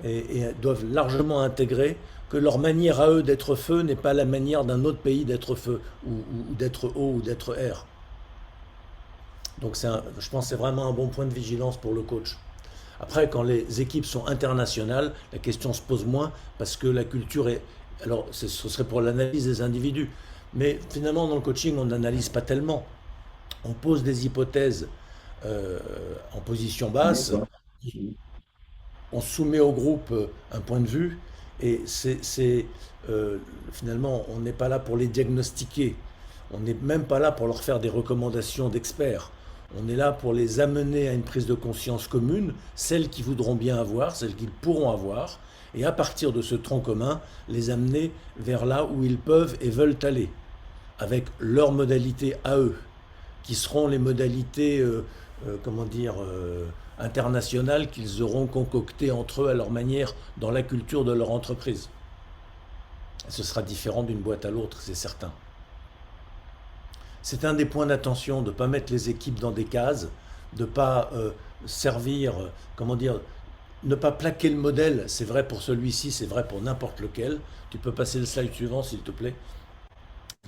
et doivent largement intégrer que leur manière à eux d'être feu n'est pas la manière d'un autre pays d'être feu ou d'être eau ou d'être air. Donc je pense que c'est vraiment un bon point de vigilance pour le coach. Après, quand les équipes sont internationales, la question se pose moins parce que la culture est... Alors, ce serait pour l'analyse des individus. Mais finalement, dans le coaching, on n'analyse pas tellement. On pose des hypothèses euh, en position basse, on soumet au groupe un point de vue et euh, finalement, on n'est pas là pour les diagnostiquer. On n'est même pas là pour leur faire des recommandations d'experts. On est là pour les amener à une prise de conscience commune, celles qu'ils voudront bien avoir, celles qu'ils pourront avoir, et à partir de ce tronc commun, les amener vers là où ils peuvent et veulent aller, avec leurs modalités à eux, qui seront les modalités, comment dire, internationales qu'ils auront concoctées entre eux à leur manière dans la culture de leur entreprise. Ce sera différent d'une boîte à l'autre, c'est certain. C'est un des points d'attention de ne pas mettre les équipes dans des cases, de ne pas servir, comment dire, ne pas plaquer le modèle. C'est vrai pour celui-ci, c'est vrai pour n'importe lequel. Tu peux passer le slide suivant, s'il te plaît.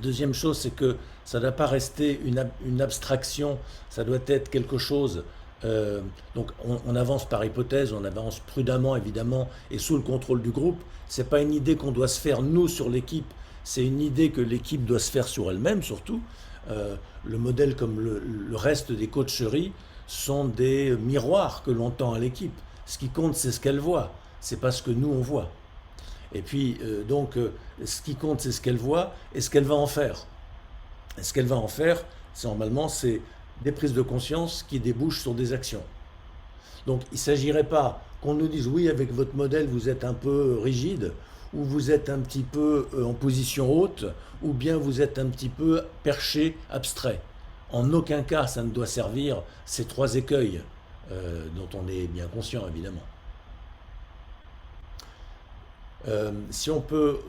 Deuxième chose, c'est que ça ne doit pas rester une abstraction, ça doit être quelque chose. Donc on avance par hypothèse, on avance prudemment évidemment et sous le contrôle du groupe. C'est pas une idée qu'on doit se faire nous sur l'équipe, c'est une idée que l'équipe doit se faire sur elle-même surtout. Le modèle comme le reste des coacheries sont des miroirs que l'on tend à l'équipe. Ce qui compte, c'est ce qu'elle voit, c'est pas ce que nous on voit. Et puis ce qui compte, c'est ce qu'elle voit et ce qu'elle va en faire. Et ce qu'elle va en faire, normalement, c'est des prises de conscience qui débouchent sur des actions. Donc il ne s'agirait pas qu'on nous dise oui, avec votre modèle, vous êtes un peu rigide, ou vous êtes un petit peu en position haute, ou bien vous êtes un petit peu perché, abstrait. En aucun cas, ça ne doit servir ces trois écueils dont on est bien conscient, évidemment. Si on peut...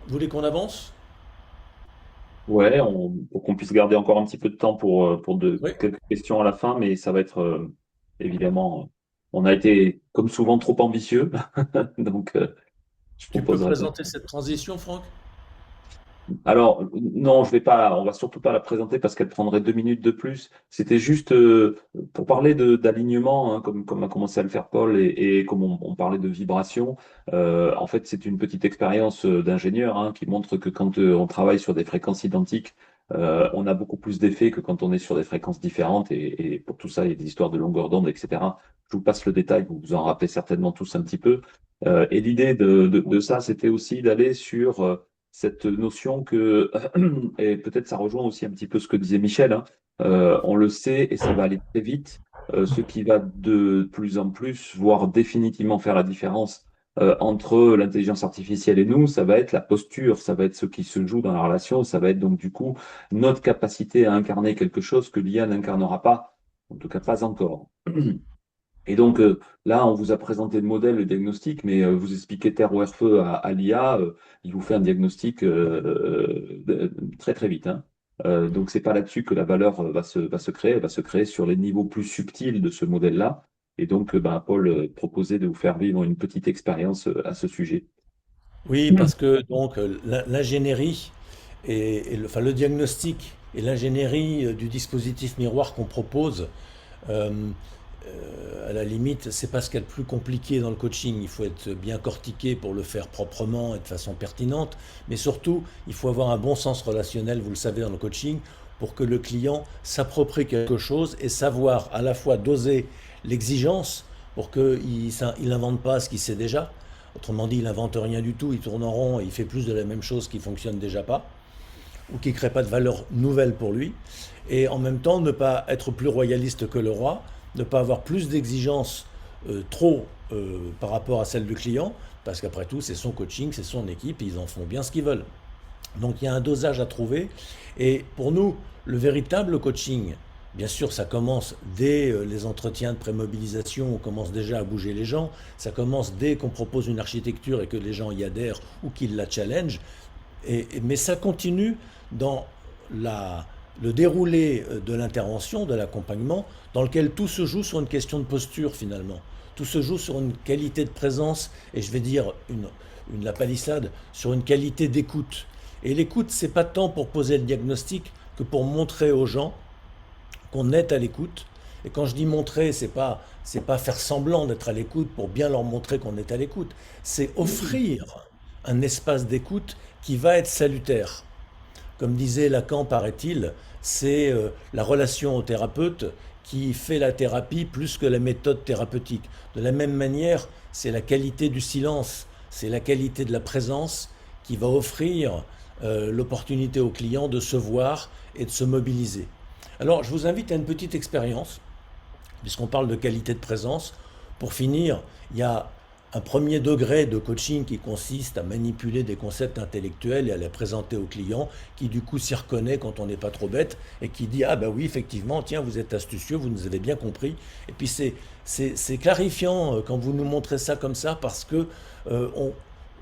Vous voulez qu'on avance? Ouais, pour qu'on puisse garder encore un petit peu de temps pour Oui. quelques questions à la fin, mais ça va être évidemment, on a été comme souvent trop ambitieux, donc je Tu peux proposerai de. présenter cette transition, Franck? Alors, non, je vais pas, on va surtout pas la présenter parce qu'elle prendrait 2 minutes de plus. C'était juste pour parler d'alignement, hein, comme a commencé à le faire Paul, et comme on parlait de vibration. En fait, c'est une petite expérience d'ingénieur, hein, qui montre que quand on travaille sur des fréquences identiques, on a beaucoup plus d'effets que quand on est sur des fréquences différentes. Et pour tout ça, il y a des histoires de longueur d'onde, etc. Je vous passe le détail, vous vous en rappelez certainement tous un petit peu. Et l'idée de ça, c'était aussi d'aller sur cette notion que, et peut-être ça rejoint aussi un petit peu ce que disait Michel, hein, on le sait et ça va aller très vite, ce qui va de plus en plus, voire définitivement faire la différence entre l'intelligence artificielle et nous, ça va être la posture, ça va être ce qui se joue dans la relation, ça va être donc du coup notre capacité à incarner quelque chose que l'IA n'incarnera pas, en tout cas pas encore. Et donc là, on vous a présenté le modèle, le diagnostic, mais vous expliquez terre ou air feu à l'IA, il vous fait un diagnostic très très vite, hein. Donc c'est pas là-dessus que la valeur va se créer, elle va se créer sur les niveaux plus subtils de ce modèle-là. Et donc Paul proposait de vous faire vivre une petite expérience à ce sujet. Oui, parce que donc l'ingénierie enfin, le diagnostic et l'ingénierie du dispositif miroir qu'on propose, euh, à la limite, c'est pas ce qu'il y a de plus compliqué dans le coaching. Il faut être bien cortiqué pour le faire proprement et de façon pertinente, mais surtout, il faut avoir un bon sens relationnel, vous le savez, dans le coaching, pour que le client s'approprie quelque chose et savoir à la fois doser l'exigence pour qu'il n'invente pas ce qu'il sait déjà. Autrement dit, il n'invente rien du tout, il tourne en rond et il fait plus de la même chose qui fonctionne déjà pas, ou qui ne crée pas de valeur nouvelle pour lui. Et en même temps, ne pas être plus royaliste que le roi, ne pas avoir plus d'exigences trop par rapport à celle du client, parce qu'après tout, c'est son coaching, c'est son équipe, ils en font bien ce qu'ils veulent. Donc il y a un dosage à trouver. Et pour nous, le véritable coaching, bien sûr, ça commence dès les entretiens de prémobilisation, on commence déjà à bouger les gens, ça commence dès qu'on propose une architecture et que les gens y adhèrent ou qu'ils la challengent, mais ça continue dans le déroulé de l'intervention, de l'accompagnement, dans lequel tout se joue sur une question de posture finalement. Tout se joue sur une qualité de présence, et je vais dire la palissade, sur une qualité d'écoute. Et l'écoute, c'est pas tant pour poser le diagnostic que pour montrer aux gens qu'on est à l'écoute. Et quand je dis montrer, c'est pas faire semblant d'être à l'écoute pour bien leur montrer qu'on est à l'écoute. C'est offrir un espace d'écoute qui va être salutaire. Comme disait Lacan, paraît-il, c'est la relation au thérapeute qui fait la thérapie plus que la méthode thérapeutique. De la même manière, c'est la qualité du silence, c'est la qualité de la présence qui va offrir l'opportunité au client de se voir et de se mobiliser. Alors, je vous invite à une petite expérience, puisqu'on parle de qualité de présence. Pour finir, il y a un premier degré de coaching qui consiste à manipuler des concepts intellectuels et à les présenter au client, qui du coup s'y reconnaît quand on n'est pas trop bête et qui dit ah ben oui effectivement tiens vous êtes astucieux, vous nous avez bien compris. Et puis c'est clarifiant quand vous nous montrez ça comme ça parce que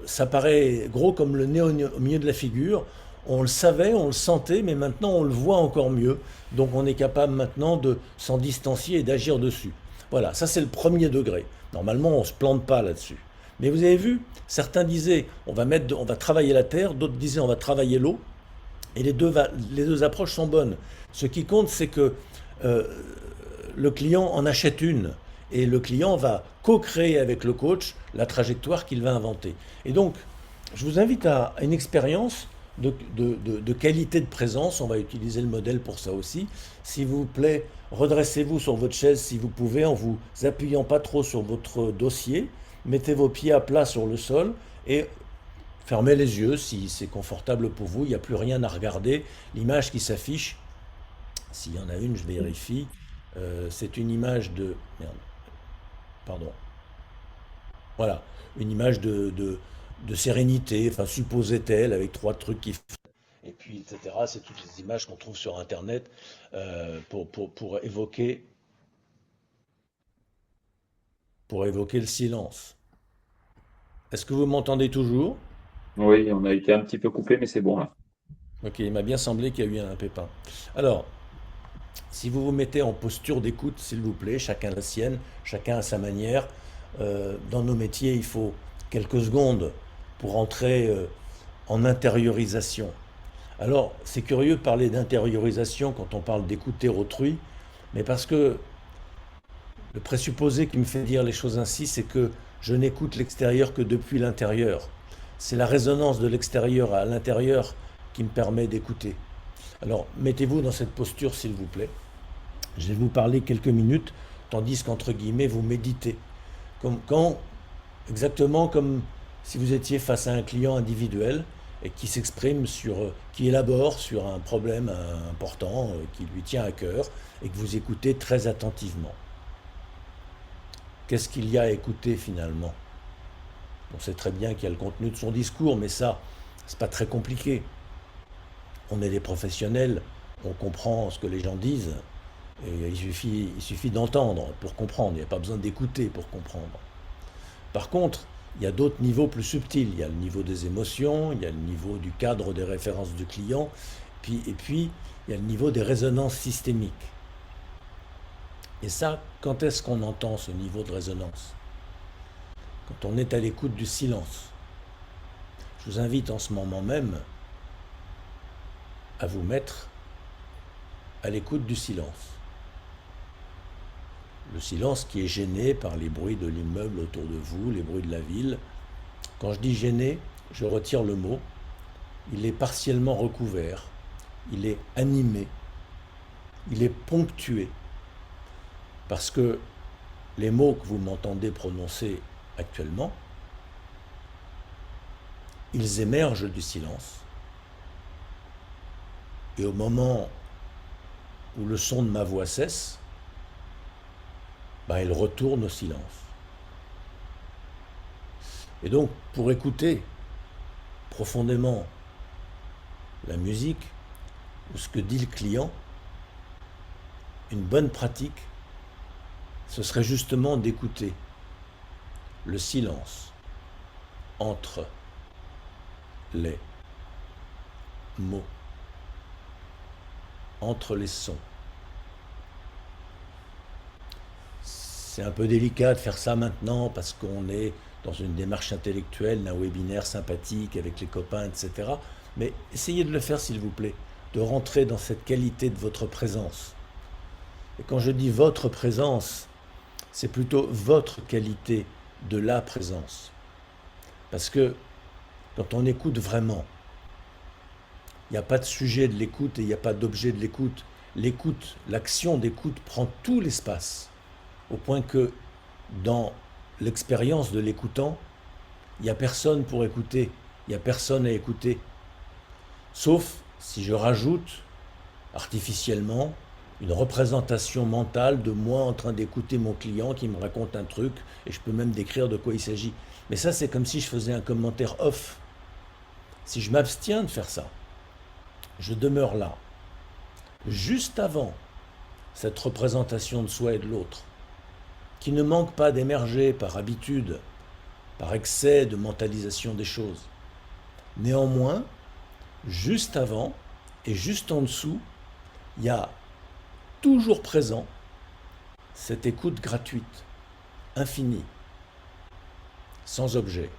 ça paraît gros comme le nez au milieu de la figure. On le savait, on le sentait, mais maintenant on le voit encore mieux. Donc on est capable maintenant de s'en distancier et d'agir dessus. Voilà, ça c'est le premier degré. Normalement, on ne se plante pas là-dessus. Mais vous avez vu, certains disaient on va travailler la terre, d'autres disaient on va travailler l'eau. Et les deux approches sont bonnes. Ce qui compte, c'est que le client en achète une. Et le client va co-créer avec le coach la trajectoire qu'il va inventer. Et donc, je vous invite à une expérience de qualité de présence. On va utiliser le modèle pour ça aussi. S'il vous plaît, redressez-vous sur votre chaise si vous pouvez, en vous appuyant pas trop sur votre dossier. Mettez vos pieds à plat sur le sol et fermez les yeux si c'est confortable pour vous. Il n'y a plus rien à regarder. L'image qui s'affiche, s'il y en a une, je vérifie. C'est une image de... Merde. Pardon. Voilà. Une image de sérénité, enfin supposait-elle, avec 3 trucs qui... Et puis, etc. C'est toutes les images qu'on trouve sur Internet pour évoquer le silence. Est-ce que vous m'entendez toujours? Oui, on a été un petit peu coupé, mais c'est bon là. Ok, il m'a bien semblé qu'il y a eu un pépin. Alors, si vous vous mettez en posture d'écoute, s'il vous plaît, chacun la sienne, chacun à sa manière. Dans nos métiers, il faut quelques secondes pour entrer en intériorisation. Alors, c'est curieux de parler d'intériorisation quand on parle d'écouter autrui, mais parce que le présupposé qui me fait dire les choses ainsi, c'est que je n'écoute l'extérieur que depuis l'intérieur. C'est la résonance de l'extérieur à l'intérieur qui me permet d'écouter. Alors, mettez-vous dans cette posture, s'il vous plaît. Je vais vous parler quelques minutes, tandis qu'entre guillemets, vous méditez. Exactement comme si vous étiez face à un client individuel et qui s'exprime qui élabore sur un problème important qui lui tient à cœur et que vous écoutez très attentivement. Qu'est-ce qu'il y a à écouter finalement? On sait très bien qu'il y a le contenu de son discours, mais ça, c'est pas très compliqué. On est des professionnels, on comprend ce que les gens disent, et il suffit d'entendre pour comprendre, il n'y a pas besoin d'écouter pour comprendre. Par contre, il y a d'autres niveaux plus subtils, il y a le niveau des émotions, il y a le niveau du cadre des références du client, et puis il y a le niveau des résonances systémiques. Et ça, quand est-ce qu'on entend ce niveau de résonance? Quand on est à l'écoute du silence. Je vous invite en ce moment même à vous mettre à l'écoute du silence. Le silence qui est gêné par les bruits de l'immeuble autour de vous, les bruits de la ville. Quand je dis gêné, je retire le mot. Il est partiellement recouvert, il est animé, il est ponctué. Parce que les mots que vous m'entendez prononcer actuellement, ils émergent du silence. Et au moment où le son de ma voix cesse, il retourne au silence. Et donc, pour écouter profondément la musique ou ce que dit le client, une bonne pratique, ce serait justement d'écouter le silence entre les mots, entre les sons. C'est un peu délicat de faire ça maintenant parce qu'on est dans une démarche intellectuelle, d'un webinaire sympathique avec les copains, etc. Mais essayez de le faire s'il vous plaît, de rentrer dans cette qualité de votre présence. Et quand je dis votre présence, c'est plutôt votre qualité de la présence. Parce que quand on écoute vraiment, il n'y a pas de sujet de l'écoute et il n'y a pas d'objet de l'écoute. l'écoute, l'action d'écoute prend tout l'espace, au point que dans l'expérience de l'écoutant, il n'y a personne pour écouter, il n'y a personne à écouter, sauf si je rajoute artificiellement une représentation mentale de moi en train d'écouter mon client qui me raconte un truc, et je peux même décrire de quoi il s'agit. Mais ça, c'est comme si je faisais un commentaire off. Si je m'abstiens de faire ça, je demeure là, juste avant cette représentation de soi et de l'autre, qui ne manque pas d'émerger par habitude, par excès de mentalisation des choses. Néanmoins, juste avant et juste en dessous, il y a toujours présent cette écoute gratuite, infinie, sans objet.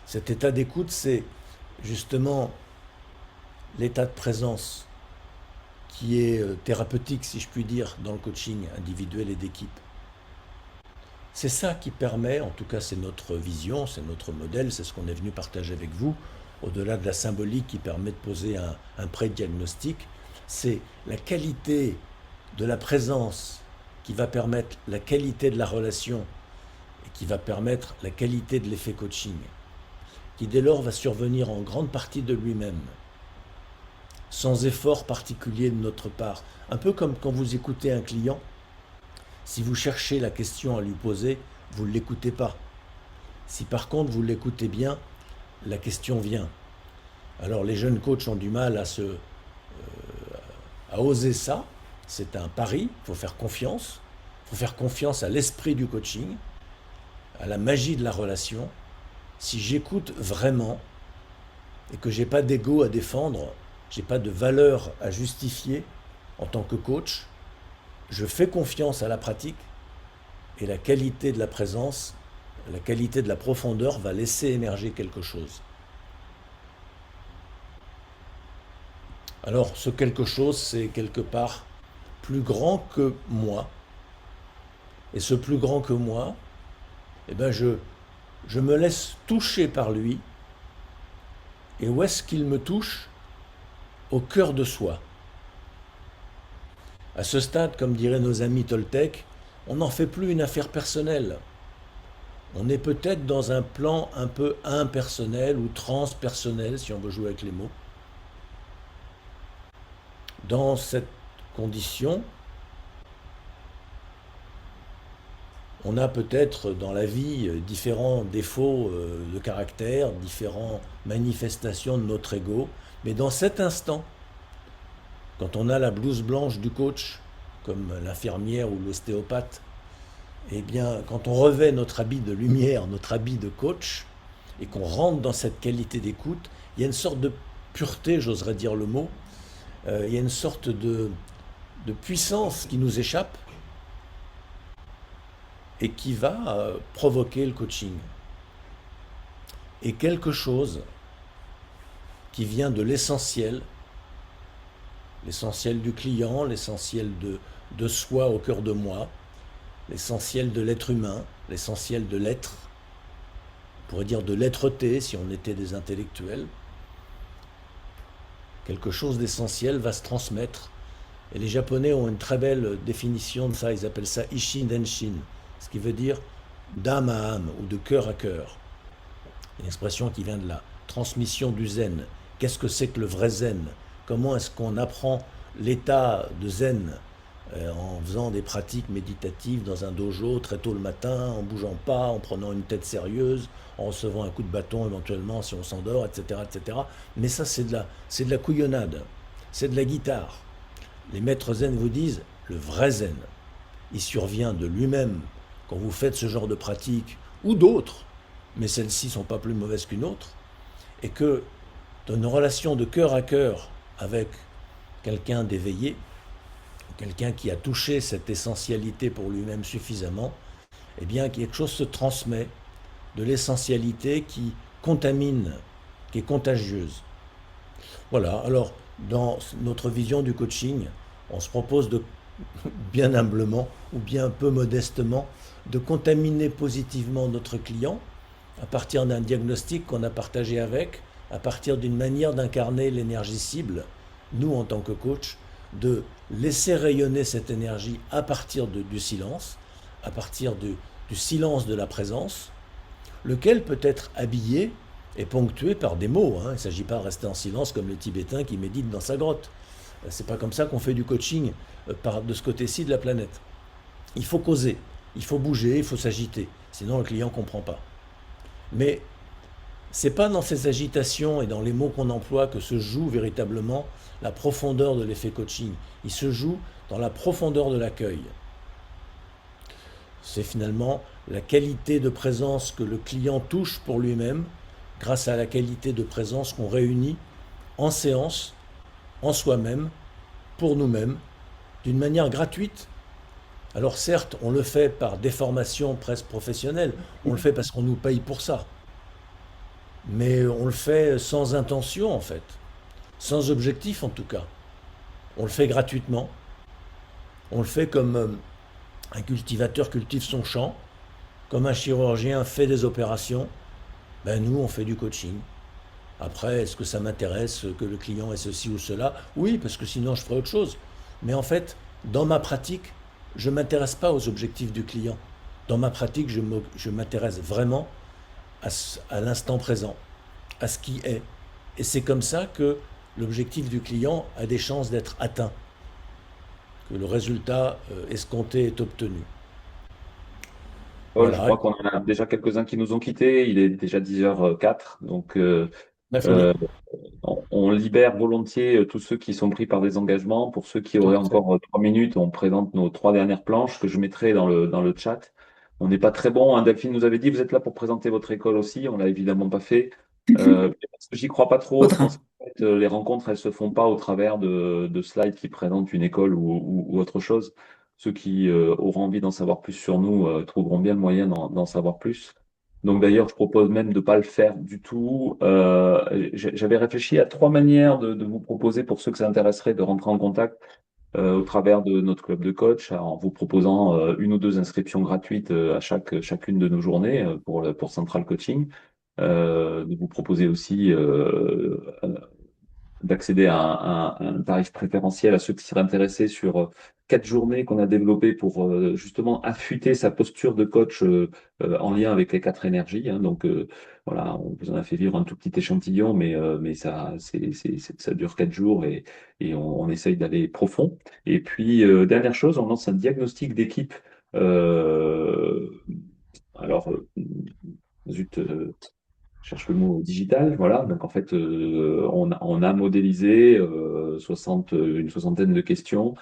Cet état d'écoute, c'est justement l'état de présence qui est thérapeutique, si je puis dire, dans le coaching individuel et d'équipe. C'est ça qui permet, en tout cas c'est notre vision, c'est notre modèle, c'est ce qu'on est venu partager avec vous, au-delà de la symbolique qui permet de poser un pré-diagnostic, c'est la qualité de la présence qui va permettre la qualité de la relation et qui va permettre la qualité de l'effet coaching, qui dès lors va survenir en grande partie de lui-même, sans effort particulier de notre part. Un peu comme quand vous écoutez un client, si vous cherchez la question à lui poser, vous ne l'écoutez pas. Si par contre vous l'écoutez bien, la question vient. Alors les jeunes coachs ont du mal à oser ça, c'est un pari, il faut faire confiance. Il faut faire confiance à l'esprit du coaching, à la magie de la relation. Si j'écoute vraiment et que je n'ai pas d'ego à défendre, je n'ai pas de valeur à justifier en tant que coach, je fais confiance à la pratique et la qualité de la présence, la qualité de la profondeur va laisser émerger quelque chose. Alors ce quelque chose, c'est quelque part plus grand que moi. Et ce plus grand que moi, eh ben je me laisse toucher par lui. Et où est-ce qu'il me touche? Au cœur de soi. À ce stade, comme diraient nos amis Toltec, on n'en fait plus une affaire personnelle. On est peut-être dans un plan un peu impersonnel ou transpersonnel, si on veut jouer avec les mots. Dans cette condition, on a peut-être dans la vie différents défauts de caractère, différentes manifestations de notre ego, mais dans cet instant, quand on a la blouse blanche du coach, comme l'infirmière ou l'ostéopathe, eh bien, quand on revêt notre habit de lumière, notre habit de coach, et qu'on rentre dans cette qualité d'écoute, il y a une sorte de pureté, j'oserais dire le mot, il y a une sorte de puissance qui nous échappe et qui va provoquer le coaching. Et quelque chose qui vient de l'essentiel du client, l'essentiel de soi au cœur de moi, l'essentiel de l'être humain, l'essentiel de l'être, on pourrait dire de l'être-té si on était des intellectuels. Quelque chose d'essentiel va se transmettre. Et les Japonais ont une très belle définition de ça, ils appellent ça Ishin Denshin, ce qui veut dire d'âme à âme ou de cœur à cœur. Une expression qui vient de la transmission du zen. Qu'est-ce que c'est que le vrai zen? Comment est-ce qu'on apprend l'état de zen en faisant des pratiques méditatives dans un dojo très tôt le matin, en bougeant pas, en prenant une tête sérieuse, en recevant un coup de bâton éventuellement si on s'endort, etc., etc. Mais ça, c'est de la couillonnade, c'est de la guitare. Les maîtres zen vous disent, le vrai zen, il survient de lui-même quand vous faites ce genre de pratique, ou d'autres, mais celles-ci ne sont pas plus mauvaises qu'une autre, et que dans une relation de cœur à cœur avec quelqu'un d'éveillé, quelqu'un qui a touché cette essentialité pour lui-même suffisamment, eh bien quelque chose se transmet de l'essentialité qui contamine, qui est contagieuse. Voilà, alors dans notre vision du coaching, on se propose de, bien humblement ou bien un peu modestement, de contaminer positivement notre client à partir d'un diagnostic qu'on a partagé avec à partir d'une manière d'incarner l'énergie cible, nous en tant que coach, de laisser rayonner cette énergie à partir du silence, à partir du silence de la présence, lequel peut être habillé et ponctué par des mots. Il ne s'agit pas de rester en silence comme le Tibétain qui médite dans sa grotte. C'est pas comme ça qu'on fait du coaching de ce côté-ci de la planète. Il faut causer, il faut bouger, il faut s'agiter, sinon le client ne comprend pas. Mais c'est pas dans ces agitations et dans les mots qu'on emploie que se joue véritablement la profondeur de l'effet coaching. Il se joue dans la profondeur de l'accueil. C'est finalement la qualité de présence que le client touche pour lui-même grâce à la qualité de présence qu'on réunit en séance, en soi-même, pour nous-mêmes, d'une manière gratuite. Alors certes, on le fait par déformation presque professionnelle, on le fait parce qu'on nous paye pour ça, mais on le fait sans intention en fait, sans objectif en tout cas. On le fait gratuitement, on le fait comme un cultivateur cultive son champ, comme un chirurgien fait des opérations, ben nous on fait du coaching. Après, est-ce que ça m'intéresse que le client ait ceci ou cela? Oui, parce que sinon je ferais autre chose. Mais en fait, dans ma pratique, je ne m'intéresse pas aux objectifs du client. Dans ma pratique, je m'intéresse vraiment à l'instant présent, à ce qui est. Et c'est comme ça que l'objectif du client a des chances d'être atteint, que le résultat escompté est obtenu. Paul, je Voilà, crois qu'on en a déjà quelques-uns qui nous ont quittés. Il est déjà 10h04. Donc, la folie. on libère volontiers tous ceux qui sont pris par des engagements. Pour ceux qui Tout auraient à fait. encore 3 minutes, on présente nos 3 dernières planches que je mettrai dans le chat. On n'est pas très bon, hein. Delphine nous avait dit, vous êtes là pour présenter votre école aussi. On l'a évidemment pas fait. Parce que j'y crois pas trop. Je pense Faudra. qu'en fait, les rencontres, elles se font pas au travers de slides qui présentent une école ou autre chose. Ceux qui auront envie d'en savoir plus sur nous trouveront bien le moyen d'en savoir plus. Donc d'ailleurs, je propose même de ne pas le faire du tout. J'avais réfléchi à 3 manières de vous proposer, pour ceux que ça intéresserait, de rentrer en contact au travers de notre club de coach, en vous proposant une ou deux inscriptions gratuites à chacune de nos journées pour Central Coaching. De vous proposer aussi d'accéder à un tarif préférentiel à ceux qui seraient intéressés sur 4 journées qu'on a développées pour justement affûter sa posture de coach en lien avec les 4 énergies. Donc voilà, on vous en a fait vivre un tout petit échantillon, mais ça dure 4 jours et on essaye d'aller profond. Et puis, dernière chose, on lance un diagnostic d'équipe. Euh, alors, zut, je cherche le mot digital, voilà. Donc en fait, on a modélisé une soixantaine de questions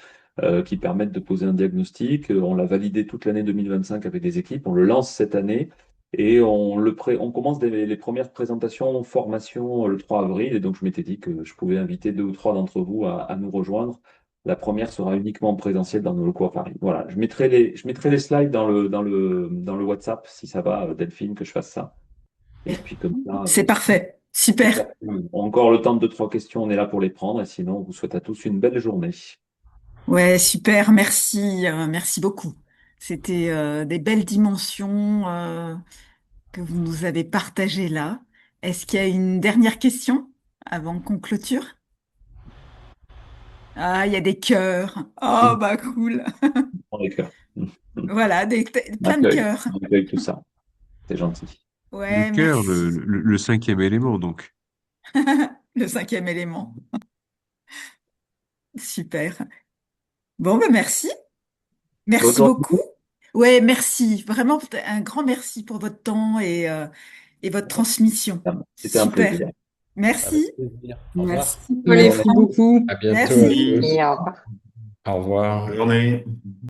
qui permettent de poser un diagnostic. On l'a validé toute l'année 2025 avec des équipes. On le lance cette année et on commence les premières présentations, formations le 3 avril. Et donc je m'étais dit que je pouvais inviter 2 ou 3 d'entre vous à nous rejoindre. La première sera uniquement en présentiel dans nos locaux à Paris. Voilà, je mettrai les slides dans le WhatsApp si ça va, Delphine, que je fasse ça. Et puis comme ça, C'est parfait. si Super. certains ont encore le temps de 2, 3 questions, on est là pour les prendre. Et sinon, on vous souhaite à tous une belle journée. Ouais, super. Merci. Merci beaucoup. C'était des belles dimensions que vous nous avez partagées là. Est-ce qu'il y a une dernière question avant qu'on clôture? Ah, il y a des cœurs. Oh, bah cool. On les cœurs. Voilà, On plein de accueille, cœurs. on accueille tout ça. C'est gentil. Le Ouais, cœur, merci. le cinquième élément, donc. Le cinquième élément. Super. Bon, ben merci. Bonne Merci journée. beaucoup. Ouais, merci. Vraiment, un grand merci pour votre temps et votre transmission. C'était un Super. plaisir. Merci. Avec plaisir. Au revoir. Merci Paul et Bonne journée. Franck. À bientôt à Merci. tous. Et au revoir. Au revoir. Bonne journée.